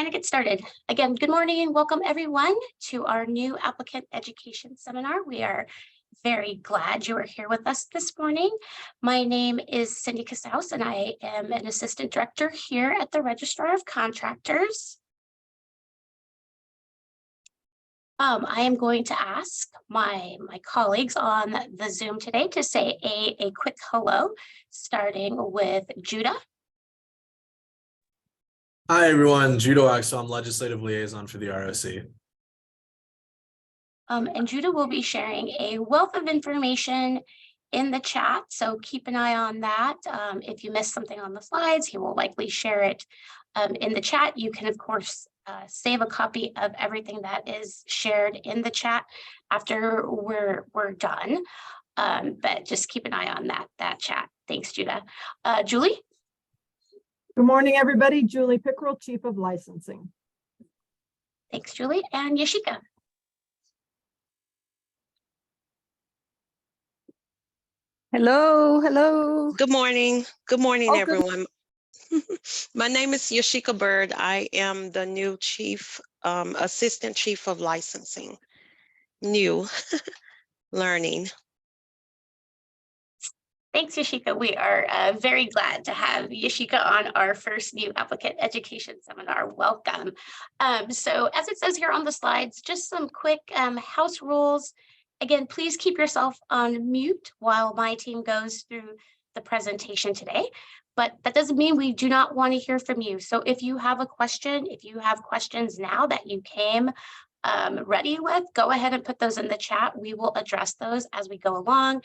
To get started. Again, good morning and welcome everyone to our new applicant education seminar. We are very glad you are here with us this morning. My name is Cindy Casaus and I am an assistant director here at the Registrar of Contractors. I am going to ask my colleagues on the Zoom today to say a quick hello, starting with Judah. Hi, everyone. Judah Axel, I'm Legislative Liaison for the ROC. And Judah will be sharing a wealth of information in the chat, so keep an eye on that. If you missed something on the slides, he will likely share it in the chat. You can, of course, save a copy of everything that is shared in the chat after we're done. But just keep an eye on that chat. Thanks, Judah. Julie? Good morning, everybody. Julie Pickrell, Chief of Licensing. Thanks, Julie. And Yashika. Hello, hello. Good morning. Good morning, Oh, everyone. My name is Yashika Bird. I am the new Assistant Chief of Licensing. New learning. Thanks, Yashika. We are very glad to have Yashika on our first new applicant education seminar. Welcome. So as it says here on the slides, just some quick house rules. Again, please keep yourself on mute while my team goes through the presentation today. But that doesn't mean we do not want to hear from you. So if you have a question, if you have questions now that you came ready with, go ahead and put those in the chat. We will address those as we go along.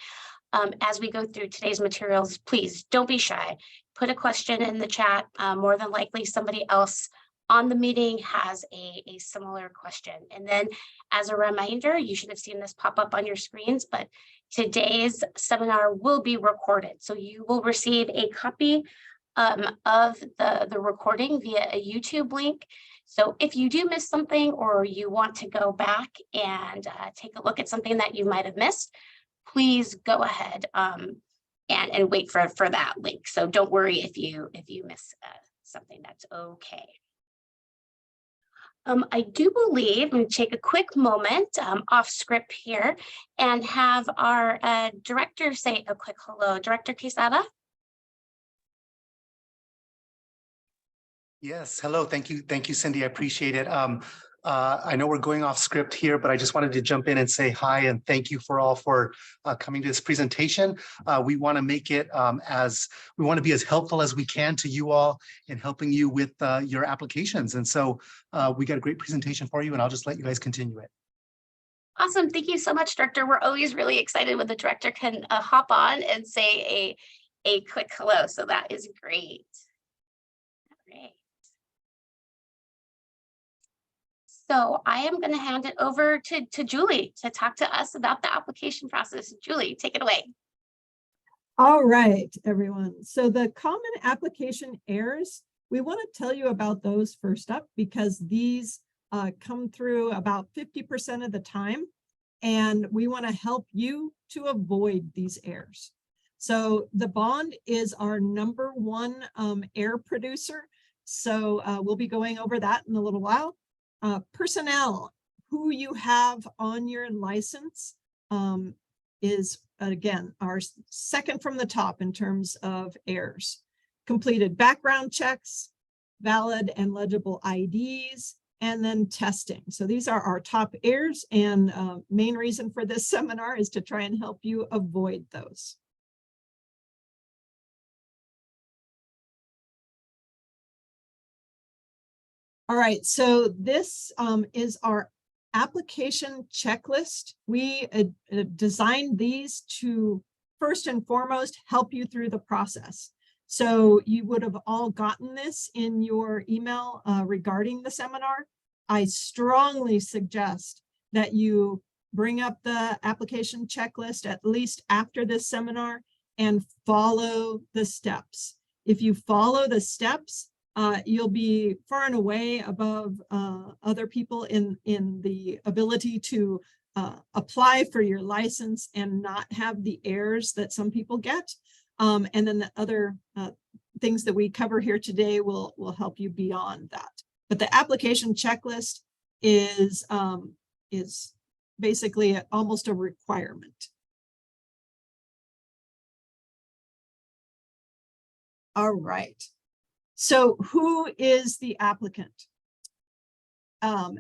As we go through today's materials, please don't be shy. Put a question in the chat. More than likely somebody else on the meeting has a similar question. And then as a reminder, you should have seen this pop up on your screens, but today's seminar will be recorded. So you will receive a copy of the recording via a YouTube link. So if you do miss something or you want to go back and take a look at something that you might have missed, please go ahead and wait for that link. So don't worry if you miss something, that's okay. I do believe, I'm going to take a quick moment off script here and have our director say a quick hello. Director Quesada. Yes, hello. Thank you, Cindy. I appreciate it. I know we're going off script here, but I just wanted to jump in and say hi and thank you for coming to this presentation. We want to make it we want to be as helpful as we can to you all in helping you with your applications. And so we got a great presentation for you, and I'll just let you guys continue it. Awesome. Thank you so much, Director. We're always really excited when the director can hop on and say a quick hello. So that is great. Great. So I am going to hand it over to Julie to talk to us about the application process. Julie, take it away. All right, everyone. So the common application errors, we want to tell you about those first up because these come through about 50% of the time, and we want to help you to avoid these errors. So the bond is our #1 error producer. So we'll be going over that in a little while. Personnel, who you have on your license is, again, our second from the top in terms of errors. Completed background checks, valid and legible IDs, and then testing. So these are our top errors, and main reason for this seminar is to try and help you avoid those. All right, so this is our application checklist. We designed these to first and foremost help you through the process. So you would have all gotten this in your email regarding the seminar. I strongly suggest that you bring up the application checklist at least after this seminar and follow the steps. If you follow the steps, you'll be far and away above other people in the ability to apply for your license and not have the errors that some people get. And then the other things that we cover here today will help you beyond that. But the application checklist is basically almost a requirement. All right. So who is the applicant?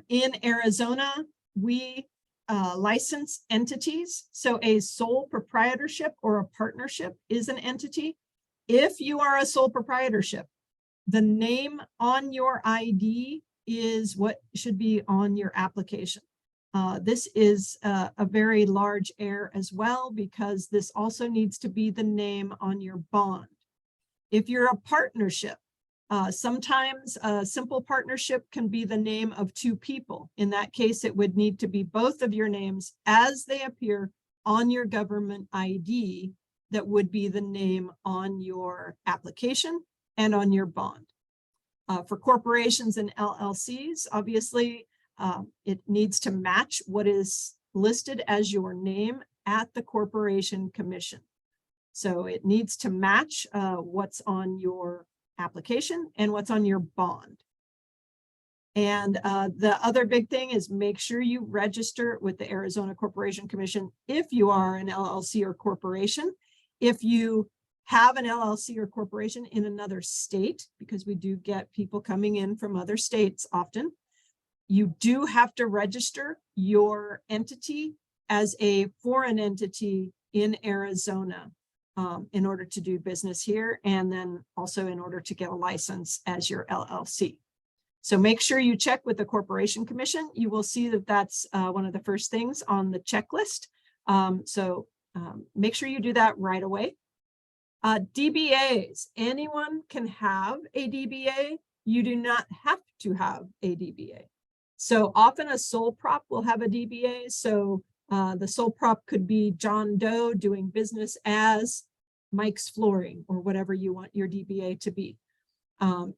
In Arizona, we license entities. So a sole proprietorship or a partnership is an entity. If you are a sole proprietorship, the name on your ID is what should be on your application. This is a very large error as well, because this also needs to be the name on your bond. If you're a partnership, sometimes a simple partnership can be the name of two people. In that case, it would need to be both of your names as they appear on your government ID. That would be the name on your application and on your bond. For corporations and LLCs, obviously, it needs to match what is listed as your name at the Corporation Commission. So it needs to match what's on your application and what's on your bond. And the other big thing is make sure you register with the Arizona Corporation Commission if you are an LLC or corporation. If you have an LLC or corporation in another state, because we do get people coming in from other states often, you do have to register your entity as a foreign entity in Arizona in order to do business here, and then also in order to get a license as your LLC. So make sure you check with the Corporation Commission. You will see that that's one of the first things on the checklist. Make sure you do that right away. DBAs, anyone can have a DBA. You do not have to have a DBA. So often a sole prop will have a DBA. So the sole prop could be John Doe doing business as Mike's Flooring or whatever you want your DBA to be.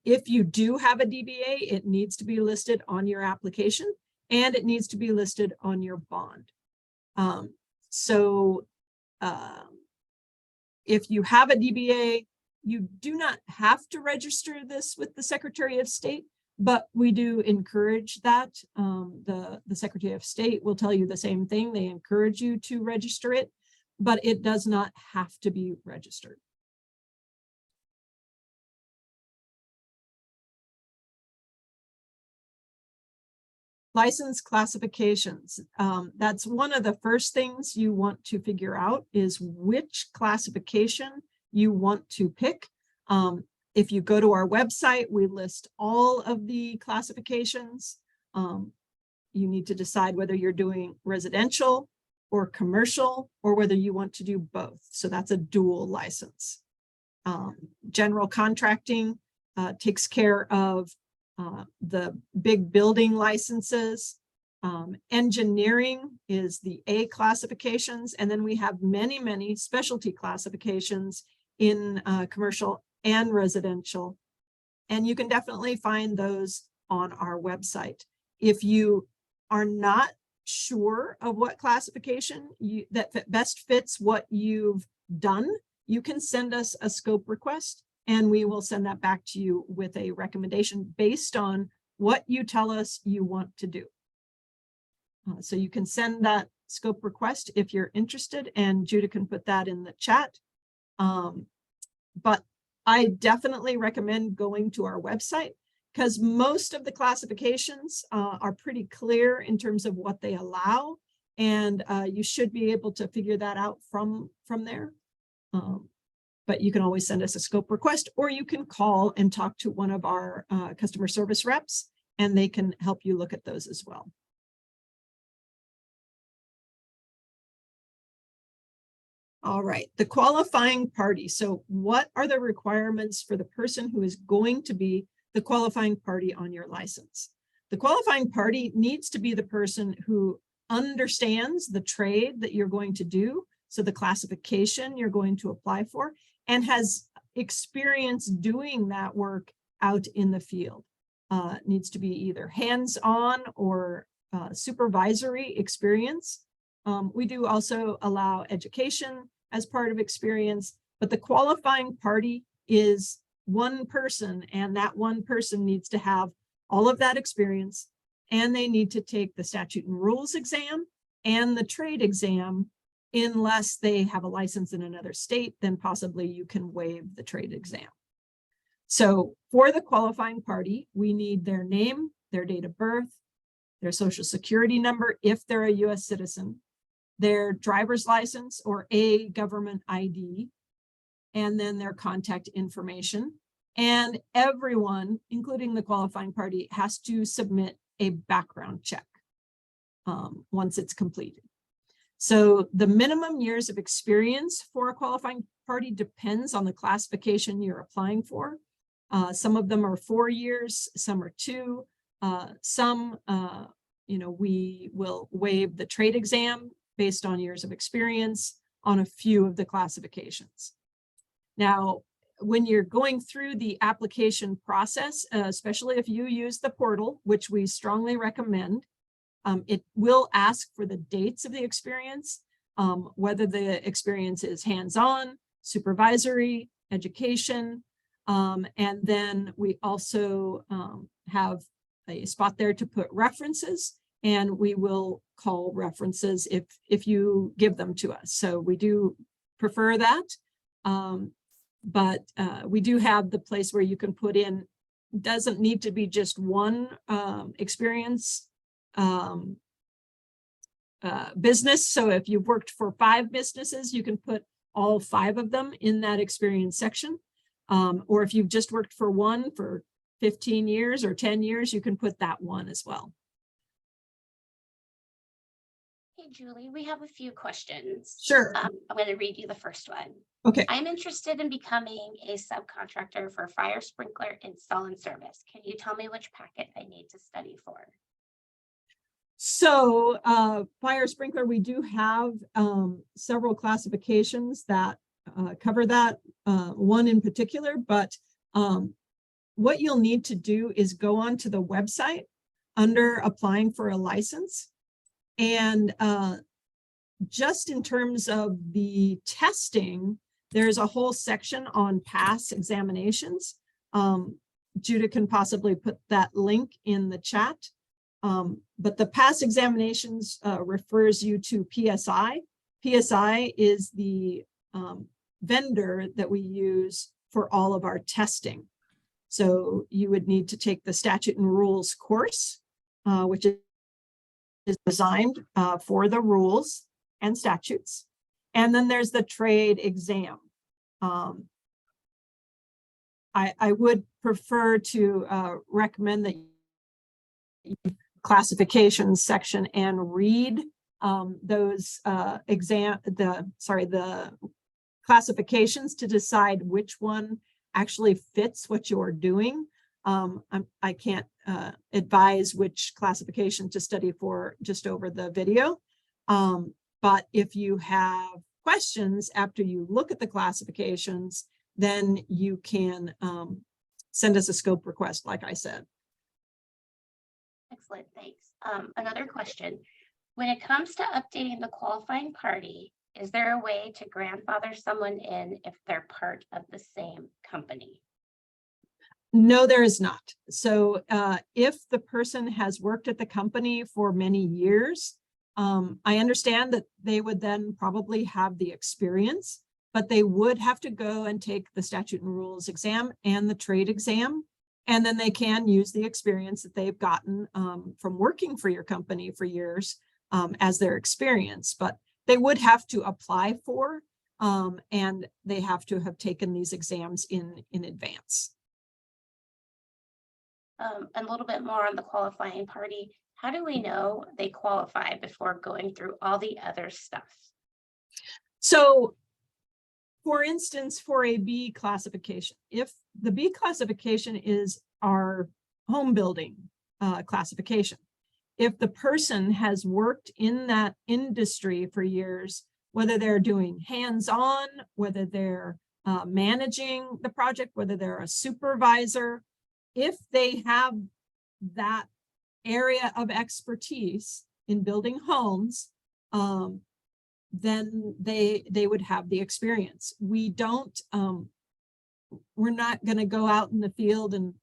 If you do have a DBA, it needs to be listed on your application and it needs to be listed on your bond. If you have a DBA, you do not have to register this with the Secretary of State, but we do encourage that. The Secretary of State will tell you the same thing. They encourage you to register it, but it does not have to be registered. License classifications. That's one of the first things you want to figure out is which classification you want to pick. If you go to our website, we list all of the classifications. You need to decide whether you're doing residential or commercial or whether you want to do both. So that's a dual license. General contracting takes care of the big building licenses. Engineering is the A classifications, and then we have many specialty classifications in commercial and residential, and you can definitely find those on our website. If you are not sure of what classification that best fits what you've done, you can send us a scope request and we will send that back to you with a recommendation based on what you tell us you want to do. So you can send that scope request if you're interested, and Judah can put that in the chat. But I definitely recommend going to our website because most of the classifications are pretty clear in terms of what they allow, and you should be able to figure that out from there. But you can always send us a scope request, or you can call and talk to one of our customer service reps, and they can help you look at those as well. All right, the qualifying party. So what are the requirements for the person who is going to be the qualifying party on your license? The qualifying party needs to be the person who understands the trade that you're going to do, so the classification you're going to apply for, and has experience doing that work out in the field. Needs to be either hands-on or supervisory experience. We do also allow education as part of experience, but the qualifying party is one person, and that one person needs to have all of that experience, and they need to take the statute and rules exam and the trade exam. Unless they have a license in another state, then possibly you can waive the trade exam. So for the qualifying party, we need their name, their date of birth, their social security number if they're a US citizen, their driver's license or a government ID, and then their contact information. And everyone, including the qualifying party, has to submit a background check once it's completed. So the minimum years of experience for a qualifying party depends on the classification you're applying for. Some of them are 4 years, some are 2. Some, we will waive the trade exam based on years of experience on a few of the classifications. Now, when you're going through the application process, especially if you use the portal, which we strongly recommend, it will ask for the dates of the experience, whether the experience is hands-on, supervisory, education, and then we also have a spot there to put references, and we will call references if you give them to us. So we do prefer that, but we do have the place where you can put in, doesn't need to be just one experience business. So if you've worked for 5 businesses, you can put all 5 of them in that experience section. Or if you've just worked for one for 15 years or 10 years, you can put that one as well. Hey, Julie, we have a few questions. Sure. I'm going to read you the first one. Okay. I'm interested in becoming a subcontractor for fire sprinkler install and service. Can you tell me which packet I need to study for? So fire sprinkler, we do have several classifications that cover that, one in particular, but what you'll need to do is go onto the website under applying for a license. And just in terms of the testing, there's a whole section on pass examinations. Judah can possibly put that link in the chat. But the pass examinations refers you to PSI. PSI is the vendor that we use for all of our testing. So you would need to take the statute and rules course, which is designed for the rules and statutes. And then there's the trade exam. I would prefer to recommend that you classifications section and read those the classifications to decide which one actually fits what you're doing. I can't advise which classification to study for just over the video. But if you have questions after you look at the classifications, then you can send us a scope request, like I said. Excellent, thanks. Another question. When it comes to updating the qualifying party, is there a way to grandfather someone in if they're part of the same company? No, there is not. So if the person has worked at the company for many years, I understand that they would then probably have the experience, but they would have to go and take the statute and rules exam and the trade exam. And then they can use the experience that they've gotten from working for your company for years as their experience. But they would have to apply for, and they have to have taken these exams in advance. A little bit more on the qualifying party. How do we know they qualify before going through all the other stuff? So, for instance, for a B classification, if the B classification is our home building classification, if the person has worked in that industry for years, whether they're doing hands-on, whether they're managing the project, whether they're a supervisor, if they have that area of expertise in building homes, then they would have the experience. We don't, we're not going to go out in the field and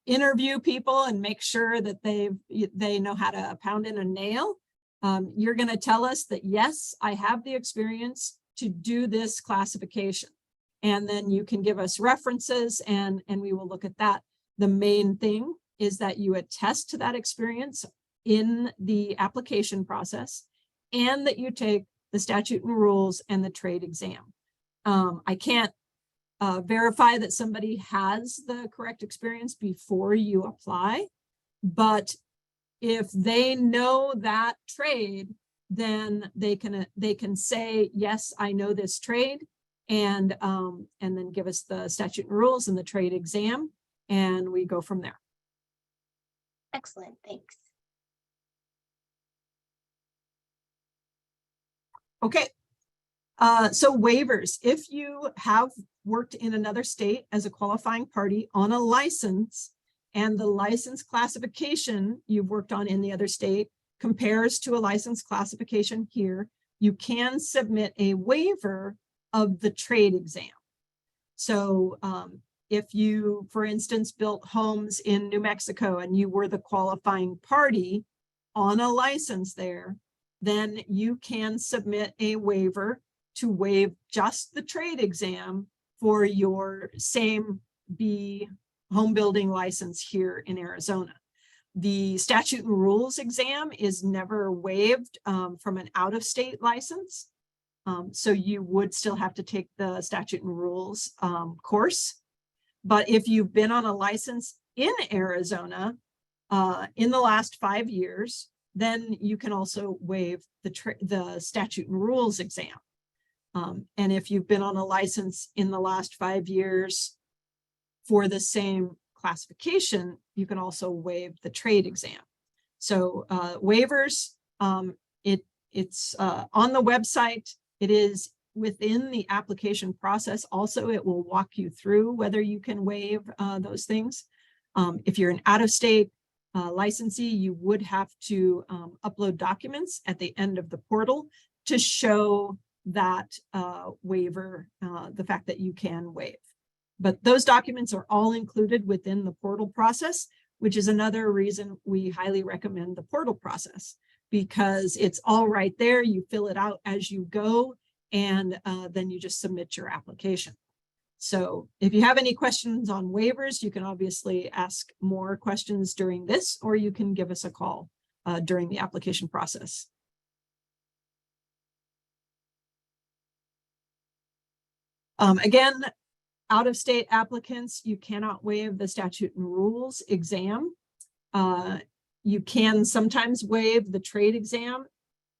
interview people and make sure that they know how to pound in a nail. You're going to tell us that, yes, I have the experience to do this classification. And then you can give us references and we will look at that. The main thing is that you attest to that experience in the application process and that you take the statute and rules and the trade exam. I can't verify that somebody has the correct experience before you apply, but if they know that trade, then they can say, yes, I know this trade, and then give us the statute and rules and the trade exam, and we go from there. Excellent, thanks. Okay, so waivers. If you have worked in another state as a qualifying party on a license, and the license classification you've worked on in the other state compares to a license classification here, you can submit a waiver of the trade exam. So if you, for instance, built homes in New Mexico and you were the qualifying party on a license there, then you can submit a waiver to waive just the trade exam for your same B home building license here in Arizona. The statute and rules exam is never waived from an out-of-state license. So you would still have to take the statute and rules course. But if you've been on a license in Arizona in the last 5 years, then you can also waive the statute and rules exam. And if you've been on a license in the last 5 years for the same classification, you can also waive the trade exam. So waivers, it's on the website. It is within the application process. Also, it will walk you through whether you can waive those things. If you're an out-of-state licensee, you would have to upload documents at the end of the portal to show that waiver, the fact that you can waive. But those documents are all included within the portal process, which is another reason we highly recommend the portal process, because it's all right there. You fill it out as you go, and then you just submit your application. So if you have any questions on waivers, you can obviously ask more questions during this, or you can give us a call during the application process. Again, out-of-state applicants, you cannot waive the statute and rules exam. You can sometimes waive the trade exam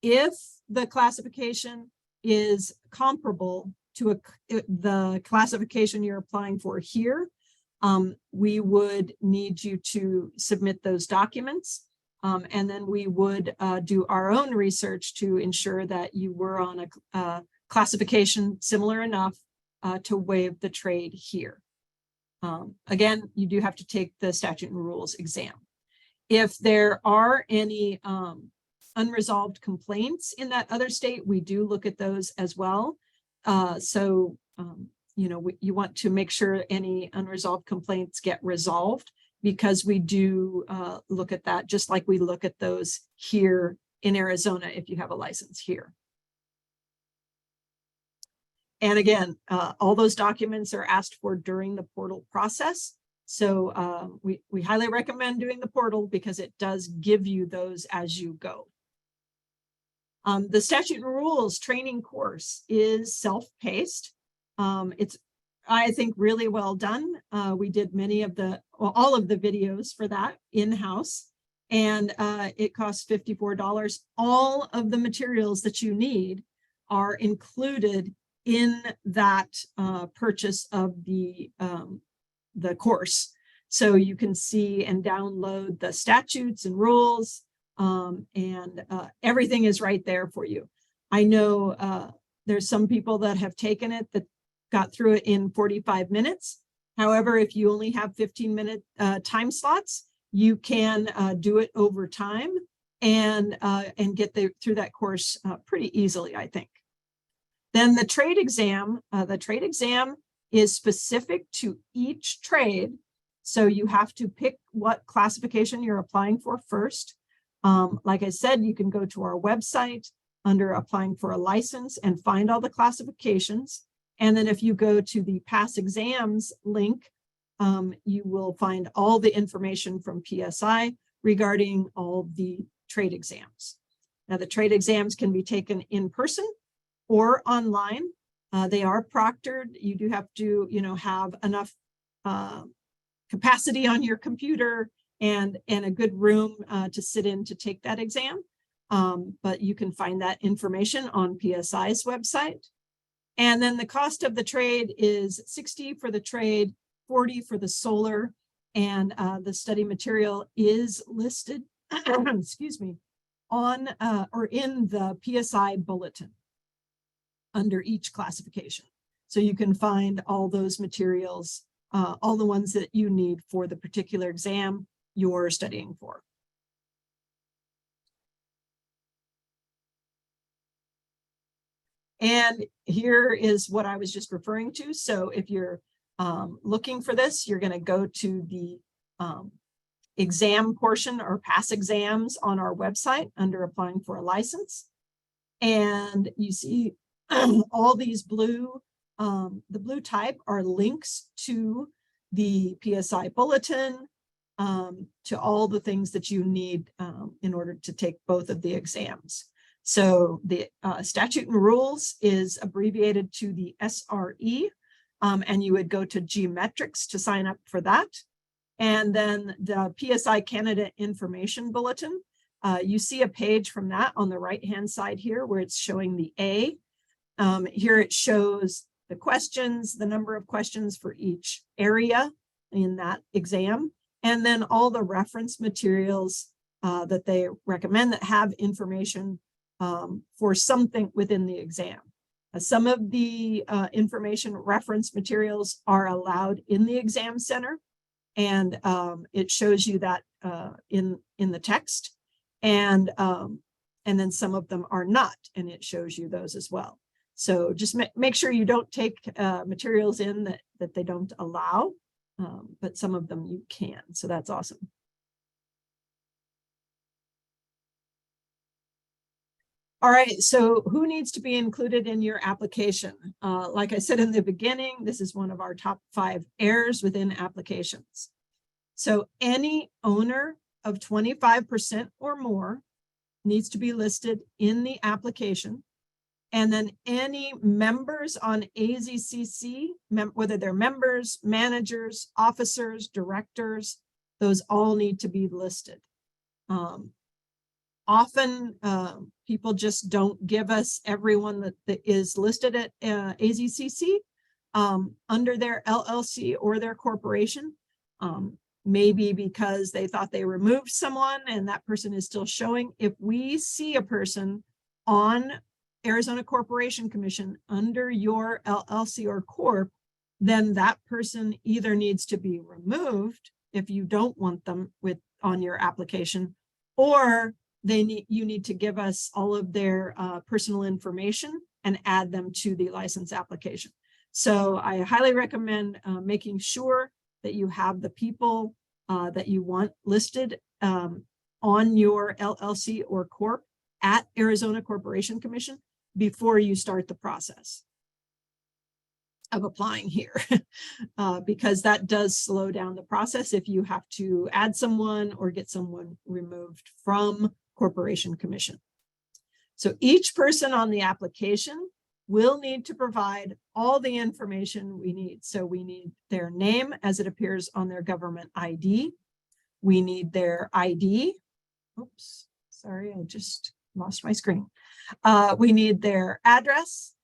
if the classification is comparable to the classification you're applying for here. We would need you to submit those documents, and then we would do our own research to ensure that you were on a classification similar enough to waive the trade here. Again, you do have to take the statute and rules exam. If there are any unresolved complaints in that other state, we do look at those as well. You know, you want to make sure any unresolved complaints get resolved, because we do look at that just like we look at those here in Arizona if you have a license here. And again, all those documents are asked for during the portal process. So we highly recommend doing the portal because it does give you those as you go. The statute and rules training course is self-paced. It's, I think, really well done. We did all of the videos for that in-house, and it costs $54. All of the materials that you need are included in that purchase of the course. So you can see and download the statutes and rules, and everything is right there for you. I know there's some people that have taken it that got through it in 45 minutes. However, if you only have 15-minute time slots, you can do it over time and get through that course pretty easily, I think. Then the trade exam is specific to each trade, So you have to pick what classification you're applying for first. Like I said, you can go to our website under applying for a license and find all the classifications. And then if you go to the Pass Exams link, you will find all the information from PSI regarding all the trade exams. Now, the trade exams can be taken in person or online. They are proctored. You do have to, have enough capacity on your computer and a good room to sit in to take that exam. But you can find that information on PSI's website. And then the cost of the trade is $60 for the trade, $40 for the solar, and the study material is listed, excuse me, on or in the PSI bulletin under each classification. So you can find all those materials, all the ones that you need for the particular exam you're studying for. And here is what I was just referring to. So if you're looking for this, you're going to go to the exam portion or pass exams on our website under applying for a license. And you see all these blue, the blue type are links to the PSI bulletin, to all the things that you need in order to take both of the exams. So the statute and rules is abbreviated to the SRE, and you would go to geometrics to sign up for that. And then the PSI candidate information bulletin, you see a page from that on the right-hand side here where it's showing the A. Here it shows the questions, the number of questions for each area in that exam, and then all the reference materials that they recommend that have information for something within the exam. Some of the information reference materials are allowed in the exam center, and it shows you that in the text, and then some of them are not, and it shows you those as well. So just make sure you don't take materials in that they don't allow, but some of them you can. So that's awesome. All right, so who needs to be included in your application? Like I said in the beginning, this is one of our top 5 errors within applications. So any owner of 25% or more needs to be listed in the application. And then any members on AZCC, whether they're members, managers, officers, directors, those all need to be listed. Often people just don't give us everyone that is listed at AZCC under their LLC or their corporation, maybe because they thought they removed someone and that person is still showing. If we see a person on Arizona Corporation Commission under your LLC or corp, then that person either needs to be removed if you don't want them on your application, or you need to give us all of their personal information and add them to the license application. So I highly recommend making sure that you have the people that you want listed on your LLC or corp at Arizona Corporation Commission before you start the process of applying here, because that does slow down the process if you have to add someone or get someone removed from Corporation Commission. So each person on the application will need to provide all the information we need. So we need their name as it appears on their government ID. We need their ID. Oops, sorry, I just lost my screen. We need their address,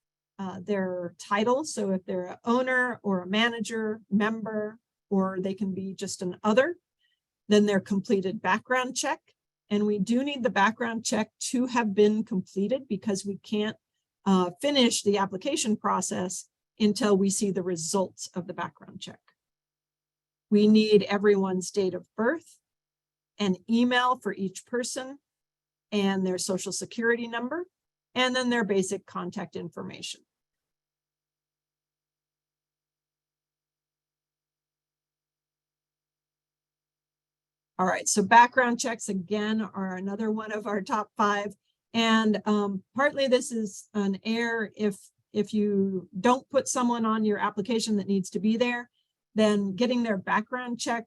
their title. So if they're an owner or a manager, member, or they can be just an other, then their completed background check. And we do need the background check to have been completed because we can't finish the application process until we see the results of the background check. We need everyone's date of birth, an email for each person, and their social security number, and then their basic contact information. All right, so background checks again are another one of our top 5. And partly this is an error. If you don't put someone on your application that needs to be there, then getting their background check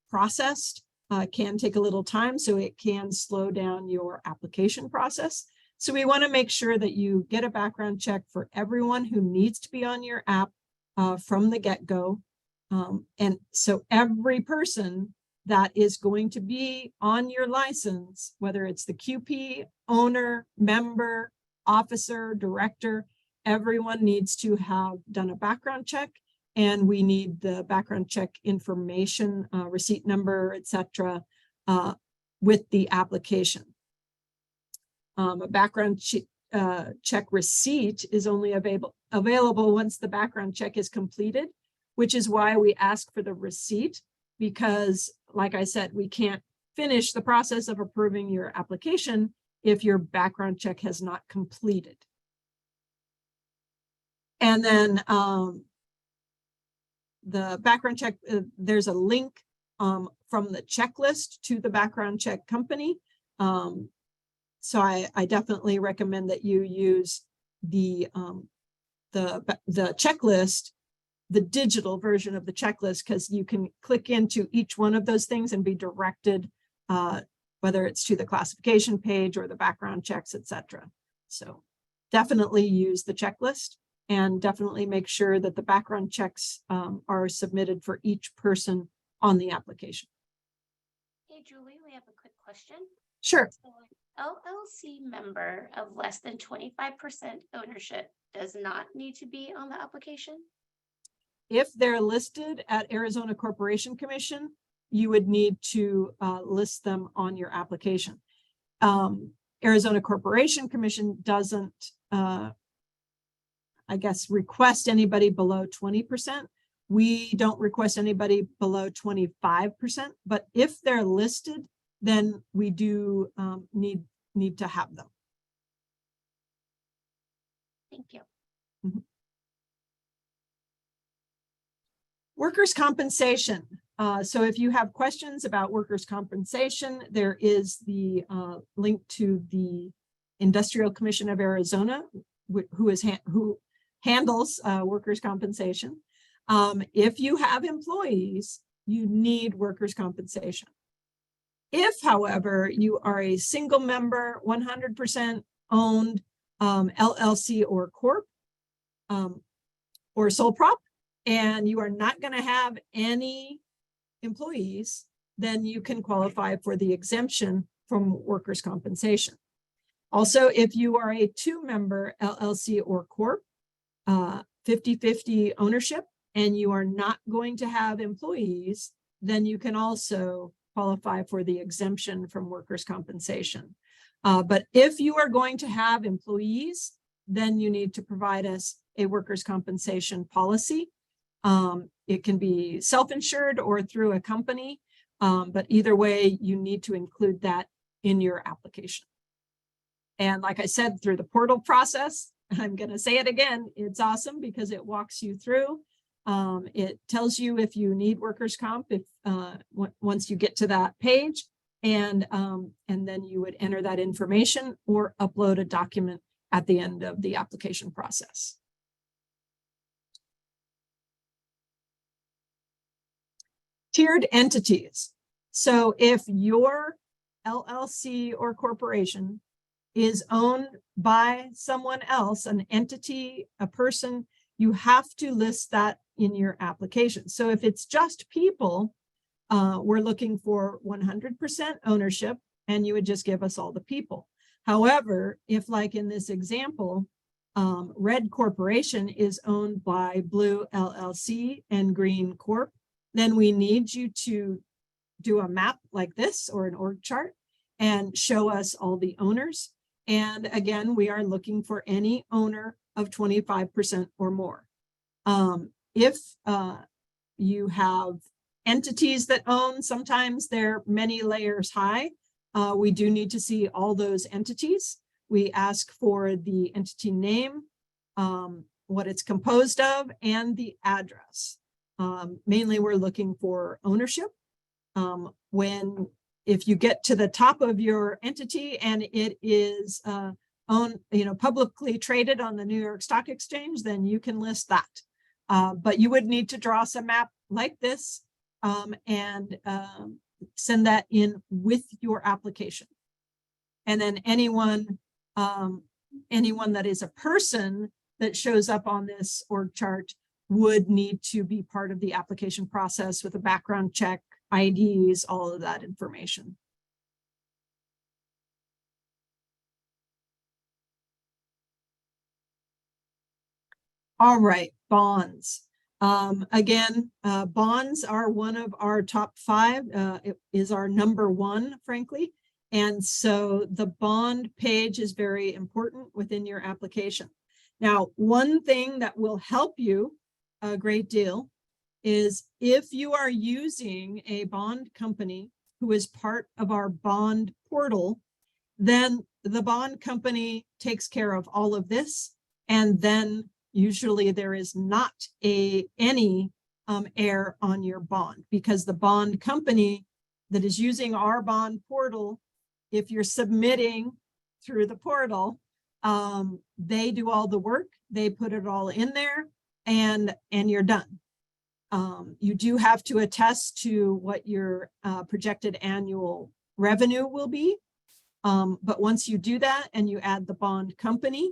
processed can take a little time, so it can slow down your application process. So we want to make sure that you get a background check for everyone who needs to be on your app from the get-go. And so every person that is going to be on your license, whether it's the QP, owner, member, officer, director, everyone needs to have done a background check, and we need the background check information, receipt number, etc., with the application. A background check receipt is only available once the background check is completed, which is why we ask for the receipt, because, like I said, we can't finish the process of approving your application if your background check has not completed. And then the background check, there's a link from the checklist to the background check company. So I definitely recommend that you use the checklist, the digital version of the checklist, because you can click into each one of those things and be directed, whether it's to the classification page or the background checks, etc. So definitely use the checklist, and definitely make sure that the background checks are submitted for each person on the application. Hey, Julie, we have a quick question. Sure. So an LLC member of less than 25% ownership does not need to be on the application? If they're listed at Arizona Corporation Commission, you would need to list them on your application. Arizona Corporation Commission doesn't, I guess, request anybody below 20%. We don't request anybody below 25%, but if they're listed, then we do need to have them. Thank you. Mm-hmm. Workers' compensation. So if you have questions about workers' compensation, there is the link to the Industrial Commission of Arizona, who handles workers' compensation. If you have employees, you need workers' compensation. If, however, you are a single member, 100% owned LLC or corp or sole prop, and you are not going to have any employees, then you can qualify for the exemption from workers' compensation. Also, if you are a 2-member LLC or corp, 50-50 ownership, and you are not going to have employees, then you can also qualify for the exemption from workers' compensation. But if you are going to have employees, then you need to provide us a workers' compensation policy. It can be self-insured or through a company, but either way, you need to include that in your application. And like I said, through the portal process, I'm going to say it again, it's awesome because it walks you through. It tells you if you need workers' comp, if once you get to that page, and then you would enter that information or upload a document at the end of the application process. Tiered entities. So if your LLC or corporation is owned by someone else, an entity, a person, you have to list that in your application. So if it's just people, we're looking for 100% ownership, and you would just give us all the people. However, if, like in this example, Red Corporation is owned by Blue LLC and Green Corp, then we need you to do a map like this or an org chart and show us all the owners. And again, we are looking for any owner of 25% or more. If you have entities that own, sometimes they're many layers high. We do need to see all those entities. We ask for the entity name, what it's composed of, and the address. Mainly, we're looking for ownership. if you get to the top of your entity and it is publicly traded on the New York Stock Exchange, then you can list that. But you would need to draw some map like this and send that in with your application. And then anyone that is a person that shows up on this org chart would need to be part of the application process with a background check, IDs, all of that information. All right, bonds. Again, bonds are one of our top 5. It is our number 1, frankly. And so the bond page is very important within your application. Now, one thing that will help you a great deal is if you are using a bond company who is part of our bond portal, then the bond company takes care of all of this. And then usually there is not any error on your bond, because the bond company that is using our bond portal, if you're submitting through the portal, they do all the work, they put it all in there, and you're done. You do have to attest to what your projected annual revenue will be. But once you do that and you add the bond company,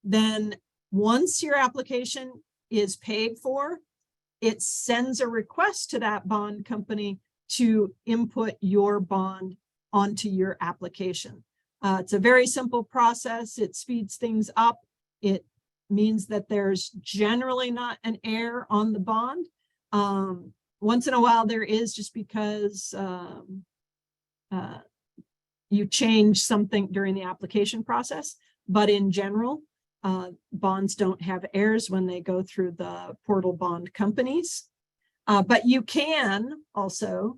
then once your application is paid for, it sends a request to that bond company to input your bond onto your application. It's a very simple process. It speeds things up. It means that there's generally not an error on the bond. Once in a while there is, just because you change something during the application process, but in general, bonds don't have errors when they go through the portal bond companies. But you can also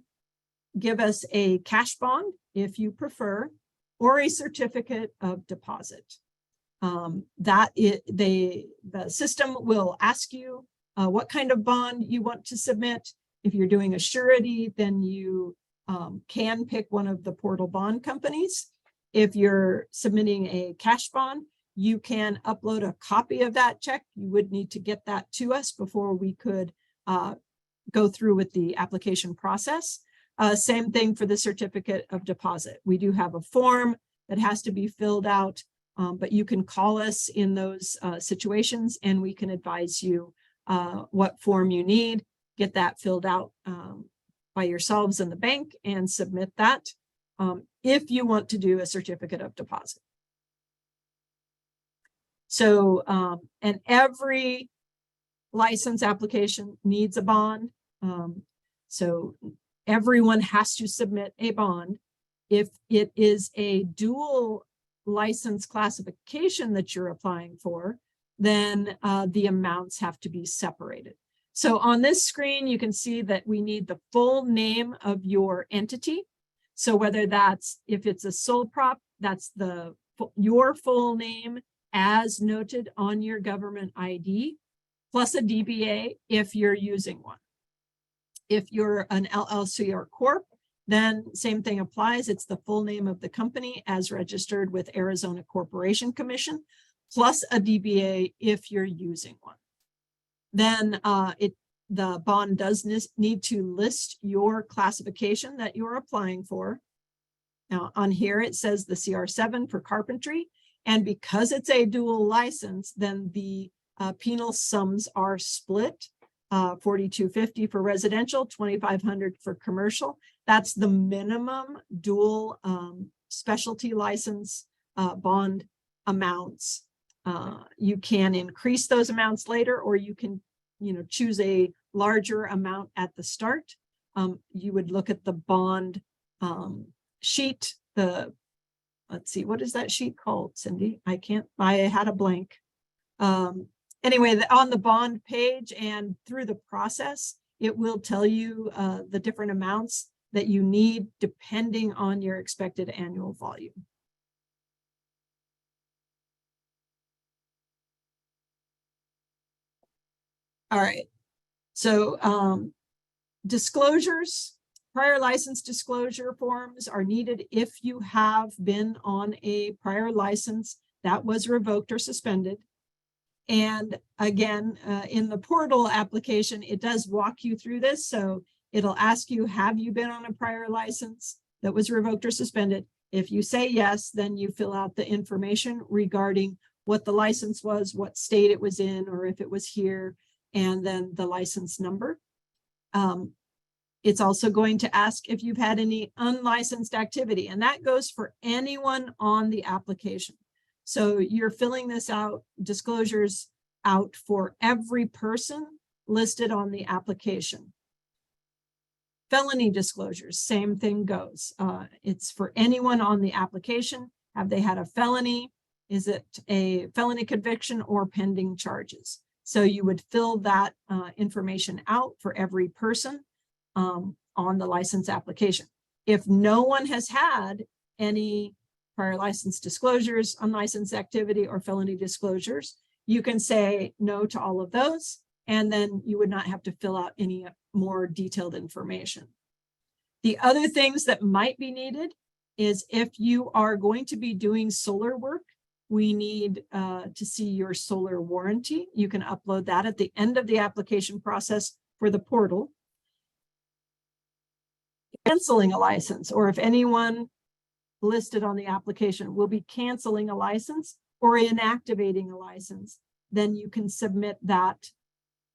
give us a cash bond if you prefer, or a certificate of deposit. The system will ask you what kind of bond you want to submit. If you're doing a surety, then you can pick one of the portal bond companies. If you're submitting a cash bond, you can upload a copy of that check. You would need to get that to us before we could go through with the application process. Same thing for the certificate of deposit. We do have a form that has to be filled out, but you can call us in those situations and we can advise you what form you need, get that filled out by yourselves in the bank and submit that if you want to do a certificate of deposit. So, and every license application needs a bond. So everyone has to submit a bond. If it is a dual license classification that you're applying for, then the amounts have to be separated. So on this screen, you can see that we need the full name of your entity. So whether that's, if it's a sole prop, that's your full name as noted on your government ID, plus a DBA if you're using one. If you're an LLC or Corp, then same thing applies. It's the full name of the company as registered with Arizona Corporation Commission, plus a DBA if you're using one. Then the bond does need to list your classification that you're applying for. Now on here, it says the CR7 for carpentry. And because it's a dual license, then the penal sums are split. $4,250 for residential, $2,500 for commercial. That's the minimum dual specialty license bond amounts. You can increase those amounts later, or you can, choose a larger amount at the start. You would look at the bond sheet. Let's see, what is that sheet called, Cindy? I had a blank. Anyway, on the bond page and through the process, it will tell you the different amounts that you need depending on your expected annual volume. All right, so disclosures. Prior license disclosure forms are needed if you have been on a prior license that was revoked or suspended. And again, in the portal application, it does walk you through this. So it'll ask you, have you been on a prior license that was revoked or suspended? If you say yes, then you fill out the information regarding what the license was, what state it was in, or if it was here, and then the license number. It's also going to ask if you've had any unlicensed activity, and that goes for anyone on the application. So you're filling this out, disclosures out for every person listed on the application. Felony disclosures, same thing goes. It's for anyone on the application. Have they had a felony? Is it a felony conviction or pending charges? So you would fill that information out for every person on the license application. If no one has had any prior license disclosures, unlicensed activity, or felony disclosures, you can say no to all of those, and then you would not have to fill out any more detailed information. The other things that might be needed is if you are going to be doing solar work, we need to see your solar warranty. You can upload that at the end of the application process for the portal. Canceling a license, or if anyone listed on the application will be canceling a license or inactivating a license, then you can submit that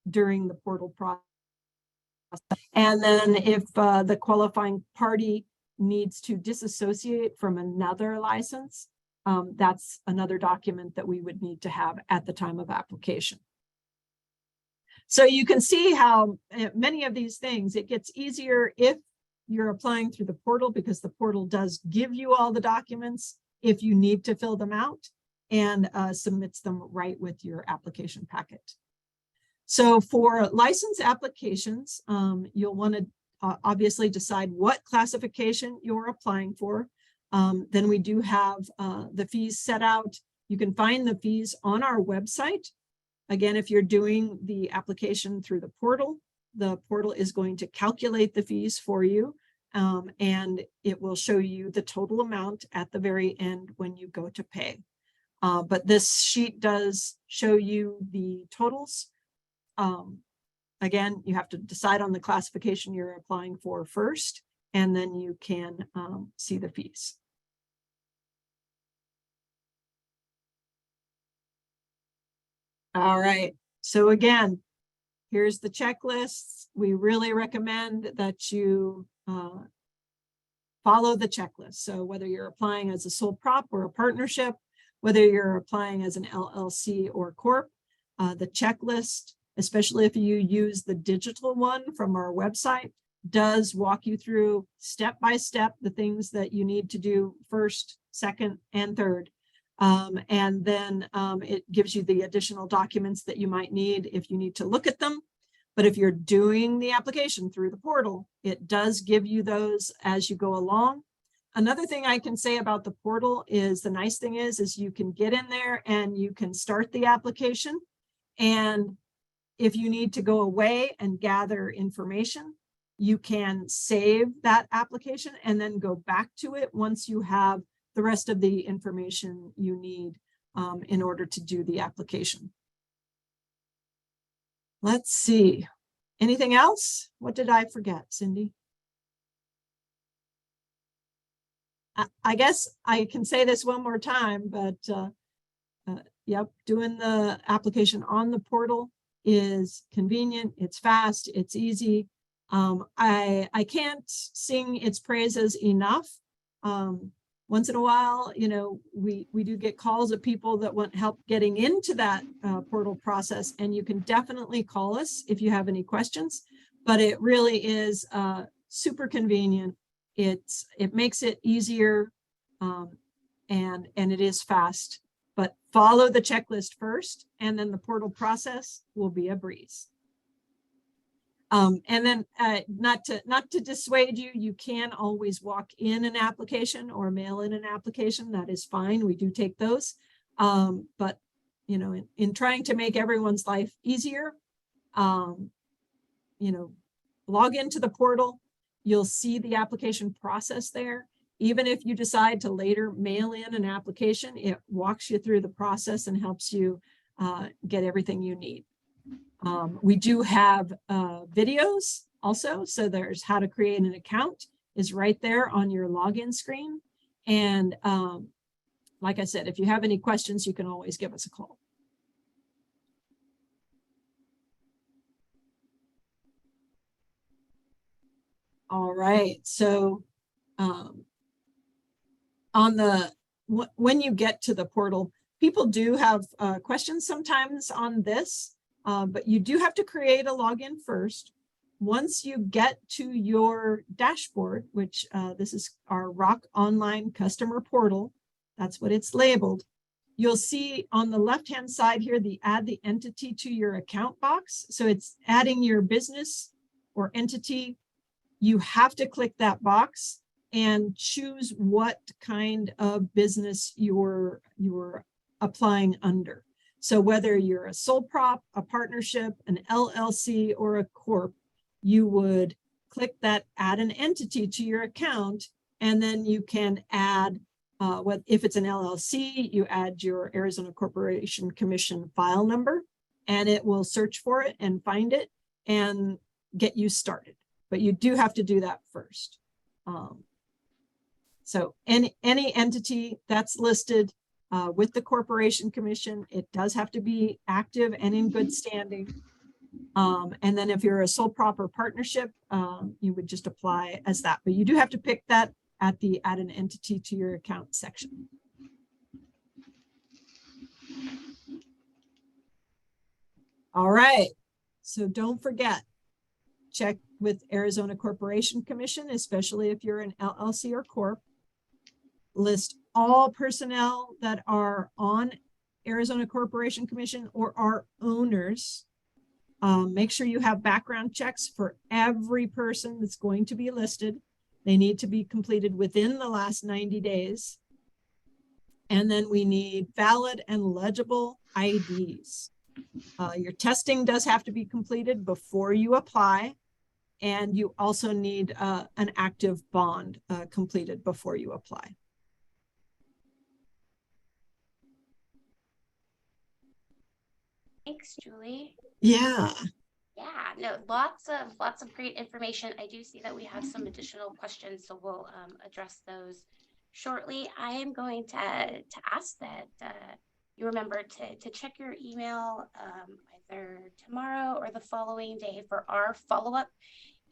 during the portal process. And then if the qualifying party needs to disassociate from another license, that's another document that we would need to have at the time of application. So you can see how many of these things, it gets easier if you're applying through the portal, because the portal does give you all the documents if you need to fill them out, and submits them right with your application packet. So for license applications, you'll want to obviously decide what classification you're applying for. Then we do have the fees set out. You can find the fees on our website. Again, if you're doing the application through the portal is going to calculate the fees for you, and it will show you the total amount at the very end when you go to pay. But this sheet does show you the totals. Again, you have to decide on the classification you're applying for first, and then you can see the fees. All right, so again, here's the checklists. We really recommend that you follow the checklist. So whether you're applying as a sole prop or a partnership, whether you're applying as an LLC or corp, the checklist, especially if you use the digital one from our website, does walk you through step by step the things that you need to do first, second, and third. And then it gives you the additional documents that you might need if you need to look at them. But if you're doing the application through the portal, it does give you those as you go along. Another thing I can say about the portal is the nice thing is you can get in there and you can start the application. And if you need to go away and gather information, you can save that application and then go back to it once you have the rest of the information you need in order to do the application. Let's see. Anything else? What did I forget, Cindy? I guess I can say this one more time, but yep, doing the application on the portal is convenient, it's fast, it's easy. I can't sing its praises enough. Once in a while, you know, we do get calls of people that want help getting into that portal process, and you can definitely call us if you have any questions, but it really is super convenient. It makes it easier and it is fast, but follow the checklist first, and then the portal process will be a breeze. And then not to dissuade you, you can always walk in an application or mail in an application. That is fine. We do take those. But, you know, in trying to make everyone's life easier, you know, log into the portal, You'll see the application process there. Even if you decide to later mail in an application, it walks you through the process and helps you get everything you need. We do have videos also. So there's how to create an account is right there on your login screen. And like I said, if you have any questions, you can always give us a call. All right, so when you get to the portal, people do have questions sometimes on this, but you do have to create a login first. Once you get to your dashboard, which this is our Rock Online Customer Portal, that's what it's labeled. You'll see on the left-hand side here, the add the entity to your account box. So it's adding your business or entity. You have to click that box and choose what kind of business you're applying under. So whether you're a sole prop, a partnership, an LLC, or a corp, you would click that add an entity to your account, and then you can add, if it's an LLC, you add your Arizona Corporation Commission file number, and it will search for it and find it and get you started. But you do have to do that first. So any entity that's listed with the Corporation Commission, it does have to be active and in good standing. And then if you're a sole prop or partnership, you would just apply as that. But you do have to pick that at the add an entity to your account section. All right, so don't forget, check with Arizona Corporation Commission, especially if you're an LLC or corp. List all personnel that are on Arizona Corporation Commission or are owners. Make sure you have background checks for every person that's going to be listed. They need to be completed within the last 90 days. And then we need valid and legible IDs. Your testing does have to be completed before you apply. And you also need an active bond completed before you apply. Thanks, Julie. Yeah. Yeah, no, lots of great information. I do see that we have some additional questions, so we'll address those shortly. I am going to ask that you remember to check your email either tomorrow or the following day for our follow-up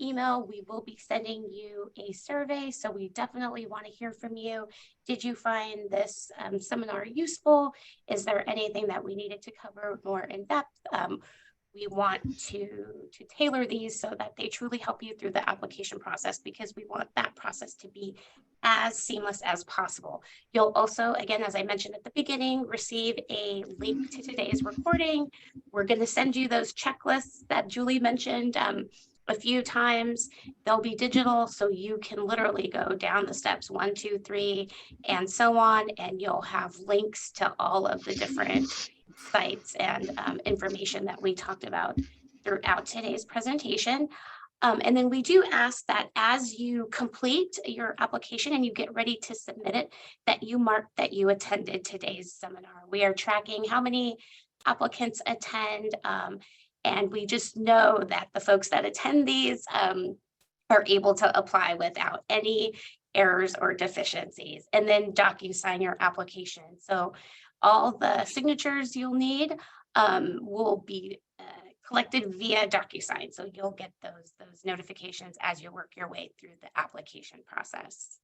email. We will be sending you a survey, so we definitely want to hear from you. Did you find this seminar useful? Is there anything that we needed to cover more in depth? We want to tailor these so that they truly help you through the application process, because we want that process to be as seamless as possible. You'll also, again, as I mentioned at the beginning, receive a link to today's recording. We're going to send you those checklists that Julie mentioned a few times. They'll be digital, so you can literally go down the steps 1, 2, 3, and so on, and you'll have links to all of the different sites and information that we talked about throughout today's presentation. And then we do ask that as you complete your application and you get ready to submit it, that you mark that you attended today's seminar. We are tracking how many applicants attend, and we just know that the folks that attend these are able to apply without any errors or deficiencies. And then DocuSign your application. So all the signatures you'll need will be collected via DocuSign. So you'll get those notifications as you work your way through the application process.